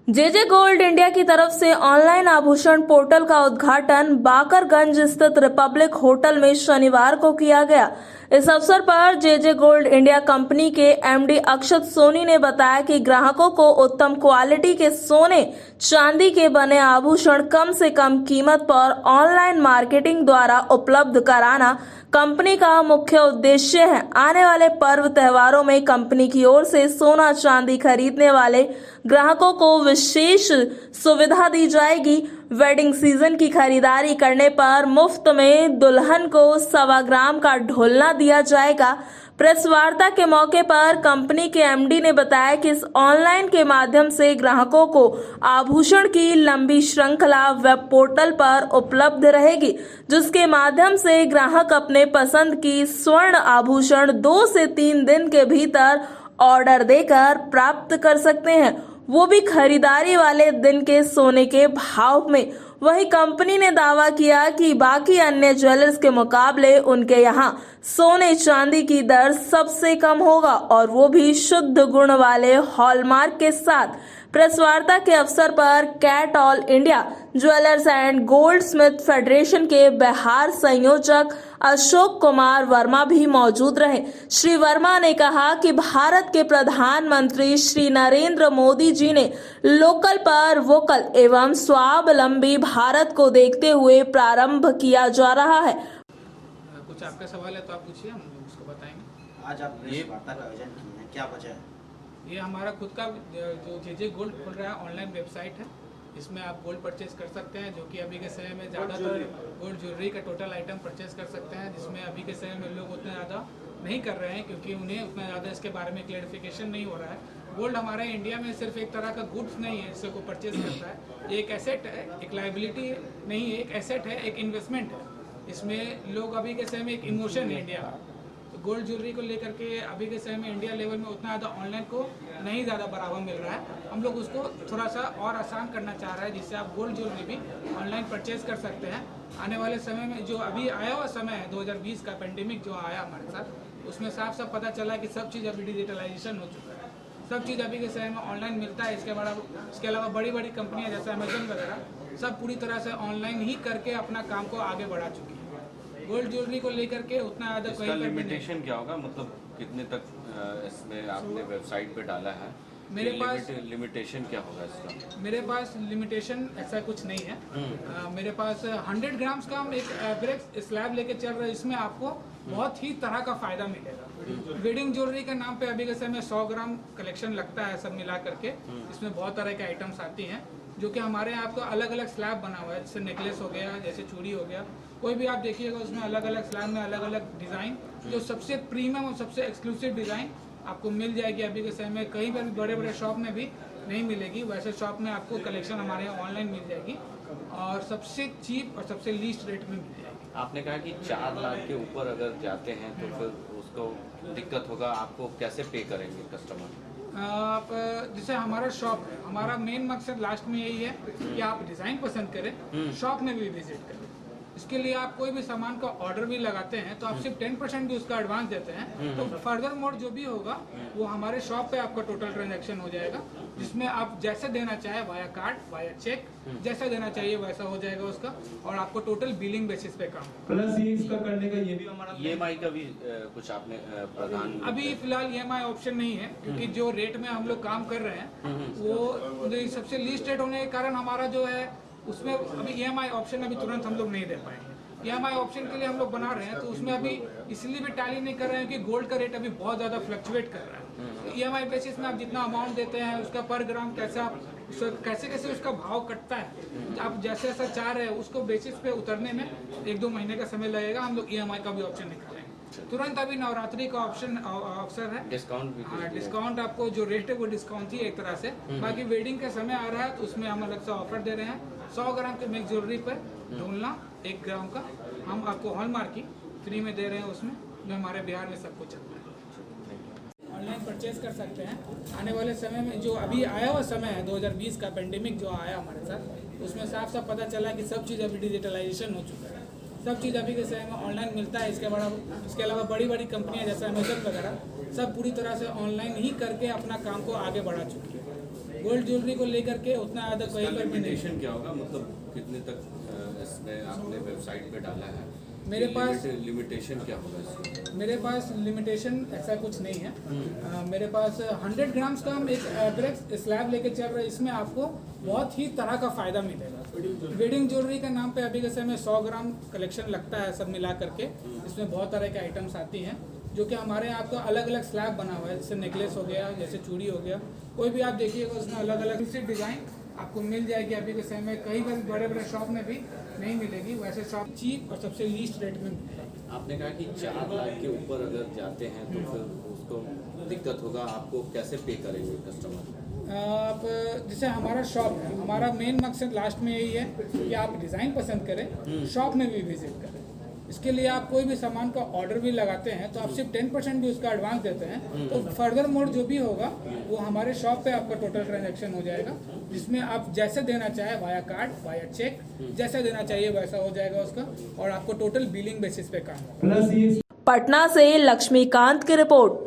JJ gold India की तरफ से ऑनलाइन आभूषण पोर्टल का उद्घाटन बाकरगंज स्थित रिपब्लिक होटल में शनिवार को किया गया। इस अवसर पर जेजे गोल्ड इंडिया कंपनी के एमडी अक्षत सोनी ने बताया कि ग्राहकों को उत्तम क्वालिटी के सोने चांदी के बने आभूषण कम से कम कीमत पर ऑनलाइन मार्केटिंग द्वारा उपलब्ध कराना कंपनी का मुख्य उद्देश्य है। आने वाले पर्व त्योहारों में कंपनी की ओर से सोना चांदी खरीदने वाले ग्राहकों को विशेष सुविधा दी जाएगी। वेडिंग सीजन की खरीदारी करने पर मुफ्त में दुल्हन को 1.25 ग्राम का ढोलना दिया जाएगा। प्रेस वार्ता के मौके पर कंपनी के एमडी ने बताया कि इस ऑनलाइन के माध्यम से ग्राहकों को आभूषण की लंबी श्रृंखला वेब पोर्टल पर उपलब्ध रहेगी, जिसके माध्यम से ग्राहक अपने पसंद की स्वर्ण आभूषण 2 से 3 दिन के भीतर ऑर्डर देकर प्राप्त कर सकते हैं, वो भी खरीदारी वाले दिन के सोने के भाव में। वहीं कंपनी ने दावा किया कि बाकी अन्य ज्वेलर्स के मुकाबले उनके यहाँ सोने चांदी की दर सबसे कम होगा और वो भी शुद्ध गुण वाले हॉलमार्क के साथ। प्रेस वार्ता के अवसर पर CAIT all India jewellers and goldsmith federation के बिहार संयोजक अशोक कुमार वर्मा भी मौजूद रहे। श्री वर्मा ने कहा कि भारत के प्रधानमंत्री श्री नरेंद्र मोदी जी ने लोकल पर वोकल एवं स्वावलंबी भारत को देखते हुए प्रारंभ किया जा रहा है। कुछ आपका सवाल है तो आप पूछिए, हम उसको बताएंगे। आज आप प्रेस वार्ता का आयोजन किए हैं, क्या वजह है? ये हमारा खुद का जो जेजे गोल्ड खोल रहा है ऑनलाइन वेबसाइट है। इसमें आप गोल्ड परचेज कर सकते हैं, जो कि अभी के समय में ज़्यादातर गोल्ड ज्वेलरी का टोटल आइटम परचेज कर सकते हैं, जिसमें अभी के समय में लोग उतना ज़्यादा नहीं कर रहे हैं क्योंकि उन्हें उतना ज़्यादा इसके बारे में क्लैरिफिकेशन नहीं हो रहा है। गोल्ड हमारे इंडिया में सिर्फ एक तरह का गुड्स नहीं है जिससे को परचेज करता है, ये एक एसेट है, एक लाइबिलिटी नहीं है, एक एसेट है, एक इन्वेस्टमेंट है। इसमें लोग अभी के समय में एक इमोशन है इंडिया का, तो गोल्ड ज्वेलरी को लेकर के अभी के समय में इंडिया लेवल में उतना ज़्यादा ऑनलाइन को नहीं ज़्यादा बढ़ावा मिल रहा है। हम लोग उसको थोड़ा सा और आसान करना चाह रहे हैं, जिससे आप गोल्ड ज्वेलरी भी ऑनलाइन परचेज कर सकते हैं। आने वाले समय में जो अभी आया हुआ समय है 2020 का पेंडेमिक जो आया हमारे साथ, उसमें साफ साफ पता चला कि सब चीज़ अभी डिजिटलाइजेशन हो चुका है, सब चीज़ अभी के समय में ऑनलाइन मिलता है। इसके अलावा बड़ी बड़ी कंपनियाँ जैसे अमेजन वगैरह सब पूरी तरह से ऑनलाइन ही करके अपना काम को आगे बढ़ा चुकी है। गोल्ड ज्वेलरी को लेकर के उतना ज़्यादा इसका लिमिटेशन क्या होगा, मतलब कितने तक इसमें आपने वेबसाइट पे डाला है? मेरे पास लिमिटेशन क्या होगा इसका? मेरे पास लिमिटेशन ऐसा कुछ नहीं है। मेरे पास 100 ग्राम्स का हम एक एवरेज स्लैब लेके चल रहे हैं। इसमें आपको बहुत ही तरह का फायदा मिलेगा। वेडिंग ज्वेलरी के नाम पे अभी के समय 100 ग्राम कलेक्शन लगता है सब मिला करके। इसमें बहुत तरह के आइटम्स आती हैं, जो कि हमारे यहाँ आपको अलग अलग स्लैब बना हुआ है, जैसे नेकलेस हो गया, जैसे चूड़ी हो गया, कोई भी आप देखिएगा उसमें अलग अलग स्लैब में अलग अलग डिज़ाइन, जो सबसे प्रीमियम और सबसे एक्सक्लूसिव डिज़ाइन आपको मिल जाएगी। अभी के समय में कहीं पर भी बड़े बड़े शॉप में भी नहीं मिलेगी, वैसे शॉप में आपको कलेक्शन हमारे यहाँ ऑनलाइन मिल जाएगी और सबसे चीप और सबसे लीस्ट रेट में मिल जाएगी। आपने कहा कि 4 लाख के ऊपर अगर जाते हैं तो फिर उसको दिक्कत होगा, आपको कैसे पे करेंगे कस्टमर? आप जैसे हमारा शॉप है, हमारा मेन मकसद लास्ट में यही है कि आप डिज़ाइन पसंद करें, शॉप में भी विजिट करें। इसके लिए आप कोई भी सामान का ऑर्डर भी लगाते हैं तो आप सिर्फ 10% भी उसका एडवांस देते हैं, तो फर्दर मोड जो भी होगा वो हमारे शॉप पे आपका टोटल ट्रांजैक्शन हो जाएगा, जिसमें आप जैसे देना चाहे वाया कार्ड, वाया चेक, जैसा देना चाहिए वैसा हो जाएगा उसका, और आपको टोटल बिलिंग बेसिस पे काम। प्लस ये इसका करने का ये भी हमारा EMI का भी कुछ आपने प्रदान? अभी फिलहाल EMI ऑप्शन नहीं है, क्योंकि जो रेट में हम लोग काम कर रहे हैं वो सबसे लीस्ट रेट होने के कारण हमारा जो है उसमें अभी EMI ऑप्शन अभी तुरंत हम लोग नहीं दे पाएंगे। EMI ऑप्शन के लिए हम लोग बना रहे हैं, तो उसमें अभी इसलिए भी टैली नहीं कर रहे हैं कि गोल्ड का रेट अभी बहुत ज़्यादा फ्लक्चुएट कर रहा है। तो EMI बेसिस में आप जितना अमाउंट देते हैं उसका पर ग्राम कैसे कैसे उसका भाव कटता है, आप जैसे ऐसा चाह रहे हैं उसको बेसिस पे उतरने में 1-2 महीने का समय लगेगा। हम लोग EMI का भी ऑप्शन निकालेंगे तुरंत। अभी नवरात्रि का ऑप्शन अवसर है, डिस्काउंट भी? हाँ, डिस्काउंट आपको जो रेट है वो डिस्काउंट ही एक तरह से। बाकी वेडिंग का समय आ रहा है तो उसमें हम अलग से ऑफर दे रहे हैं। 100 ग्राम के मिक्स ज्वेलरी पर ढोलना 1 ग्राम का हम आपको हॉलमार्क की फ्री में दे रहे हैं, उसमें जो हमारे बिहार में सब कुछ चलता है। ऑनलाइन परचेज कर सकते हैं। आने वाले समय में जो अभी आया हुआ समय है 2020 का पेंडेमिक जो आया हमारे साथ, उसमें साफ साफ पता चला कि सब चीज़ अभी डिजिटलाइजेशन हो चुका है, सब चीज़ अभी के समय में ऑनलाइन मिलता है। इसके अलावा बड़ी बड़ी कंपनियां जैसे अमेजन वगैरह सब पूरी तरह से ऑनलाइन ही करके अपना काम को आगे बढ़ा चुकी है। गोल्ड ज्वेलरी को लेकर के उतना ज़्यादा कहीं पर भी नहीं। लिमिटेशन क्या होगा, मतलब कितने तक इसमें आपने वेबसाइट पे डाला है? मेरे पास लिमिटेशन क्या होगा इसमें? मेरे पास लिमिटेशन ऐसा कुछ नहीं है। मेरे पास 100 ग्राम्स का हम एक एवरेज स्लैब लेके चल रहे हैं। इसमें आपको बहुत ही तरह का फ़ायदा मिलेगा। वेडिंग ज्वेलरी के नाम पे अभी के समय 100 ग्राम कलेक्शन लगता है सब मिला करके। इसमें बहुत तरह के आइटम्स आती हैं जो कि हमारे यहाँ आपको अलग अलग स्लैब बना हुआ है। जैसे नेकलेस हो गया, जैसे चूड़ी हो गया, कोई भी आप देखिएगा उसमें अलग अलग से डिज़ाइन आपको मिल जाएगी। अभी के समय में कई बार बड़े बड़े शॉप में भी नहीं मिलेगी, वैसे शॉप चीप और सबसे लीस्ट रेट में मिलेगी। आपने कहा कि 4 लाख के ऊपर अगर जाते हैं तो फिर उसको दिक्कत होगा, आपको कैसे पे करेंगे कस्टमर? आप जैसे हमारा शॉप है, हमारा मेन मकसद लास्ट में यही है कि आप डिज़ाइन पसंद करें, शॉप में भी विजिट करें। इसके लिए आप कोई भी सामान का ऑर्डर भी लगाते हैं तो आप सिर्फ 10% भी उसका एडवांस देते हैं, तो फर्दर मोड जो भी होगा वो हमारे शॉप पे आपका टोटल ट्रांजैक्शन हो जाएगा, जिसमें आप जैसे देना चाहे वाया कार्ड, वाया चेक, जैसे देना चाहिए वैसा हो जाएगा उसका, और आपको टोटल बिलिंग बेसिस पे काम होगा। प्लस ये पटना से लक्ष्मीकांत की रिपोर्ट।